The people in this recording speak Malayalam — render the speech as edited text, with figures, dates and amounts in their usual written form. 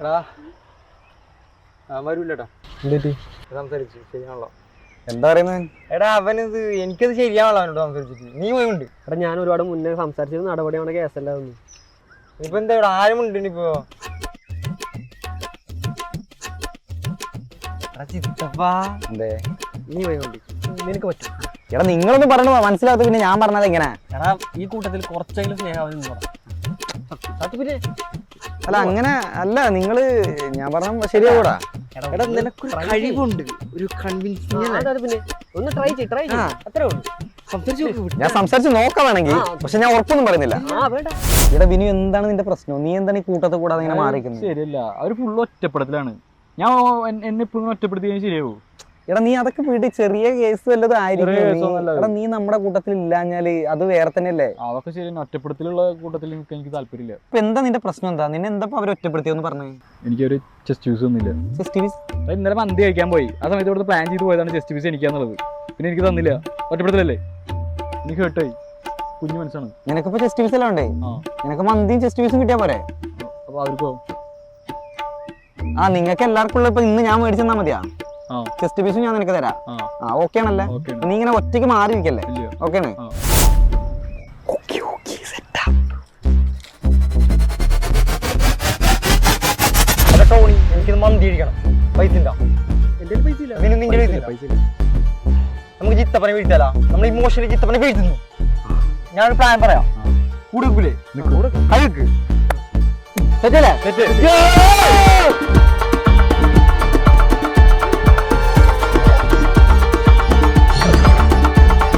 എടാ വരൂല്ലട്ടോ സംസാരിച്ചു ശരിയാണല്ലോ. എന്താ പറയുന്നത്? എടാ അവനിത് എനിക്കത് ശരിയാണല്ലോ അവനോട് സംസാരിച്ചിട്ട്. നീ പോയിണ്ട്. എടാ ഞാൻ ഒരുപാട് മുന്നേ സംസാരിച്ചത് നടപടിയാണ് കേസല്ല ഒന്നും. ഇപ്പൊ എന്താ ഇവിടെ ആരുമുണ്ട് ഇനിയിപ്പോ? എന്തേ നീ പോയിക്കൊണ്ട് നിനക്ക് പറ്റും. എടാ നിങ്ങളൊന്നും പറഞ്ഞോ മനസ്സിലാത്ത പിന്നെ ഞാൻ പറഞ്ഞത് എങ്ങനെ? എടാ ഈ കൂട്ടത്തിൽ കുറച്ചെങ്കിലും സ്നേഹാവധി പിന്നെ അല്ല അങ്ങനെ അല്ല നിങ്ങള് ഞാൻ പറഞ്ഞ ശരിയാകൂടാ. എടാ നിനക്കൊരു കഴിവുണ്ട്, ഒരു കൺവിൻസിങ്. പിന്നെ ഒന്ന് ട്രൈ ചെയ്യ് അത്രേ ഉള്ളൂ. ഞാൻ സംസാരിച്ച് നോക്കാം വേണമെങ്കിൽ, പക്ഷെ ഞാൻ ഉറപ്പൊന്നും പറയുന്നില്ല. വേണ്ട. ഇവിടെ വിനു എന്താണ് നിന്റെ പ്രശ്നം? നീ എന്താണ് ഈ കൂട്ടത്തെ കൂടാതെ ഇങ്ങനെ മാറിക്കുന്നത്? ശരിയല്ല, അവര് ഫുള്ള് ഒറ്റപ്പെടുത്തലാണ്. ഞാൻ എന്നെ ഇപ്പോഴും ഒറ്റപ്പെടുത്തിയാൽ ശരിയാവൂ? എടാ നീ അതൊക്കെ വീട്ടിൽ ചെറിയ കേസ് വല്ലതും ആയിരിക്കും. എടാ നീ നമ്മുടെ കൂട്ടത്തിൽ ഇല്ലാഞ്ഞാല് അത് വേറെ തന്നെയല്ലേ? അതൊക്കെ ശരി. ഒറ്റപ്പെടുത്തലുള്ള കൂട്ടത്തിൽ എനിക്ക് താല്പര്യമില്ല. ഇപ്പൊ എന്താ നിന്റെ പ്രശ്നം? എന്താ നിന്നെ എന്താ അവർ ഒറ്റപ്പെടുത്തിയെന്ന് പറഞ്ഞു? എനിക്കൊരു ചെസ്റ്റ് പീസ് ഒന്നുമില്ല. ഇന്നലെ മന്തി കഴിക്കാൻ പോയി, ആ സമയത്ത് ഇവിടുത്തെ പ്ലാൻ ചെയ്ത് പോയതാണ് ചെസ്റ്റ് പീസ് എനിക്കാന്നുള്ളത്. പിന്നെ എനിക്ക് തന്നില്ല. ഒറ്റപ്പെടുത്തലല്ലേ? എനിക്ക് കേട്ടായി. കുഞ്ഞു മനസ്സാണ്. നിനക്കിപ്പോ ചെസ്റ്റ് പീസ് എല്ലാം ഉണ്ടേ. നിനക്ക് മന്തിയും ചെസ്റ്റ് പീസും കിട്ടിയാ പോരെ? അപ്പൊ അവർക്കോ? നിങ്ങൾക്ക് എല്ലാവർക്കും ഉള്ള ഇപ്പൊ ഇന്ന് ഞാൻ മേടിച്ചെന്നാ മതിയാ? ചെസ്റ്റ് പീസും ഞാൻ നിനക്ക് തരാം. ഓക്കെ ആണല്ലേ? നീ ഇങ്ങനെ ഒറ്റയ്ക്ക് മാറിയിരിക്കല്ലേ? ഓക്കെ ആണ്. എനിക്കിത് മന്തി അടിക്കണം. പൈസ ഉണ്ടോ? പിന്നെ നിന്റെ പൈസ ഇല്ല. നമുക്ക് ചിത്തപ്പനെ വീഴ്ത്താലോ? നമ്മൾ ഇമോഷണലി ചിത്തപ്പനെ വീഴ്ത്തുന്നു. ഞാനൊരു പ്ലാൻ പറയാം. കൂടെ കഴിക്ക്. സെറ്റല്ലേ?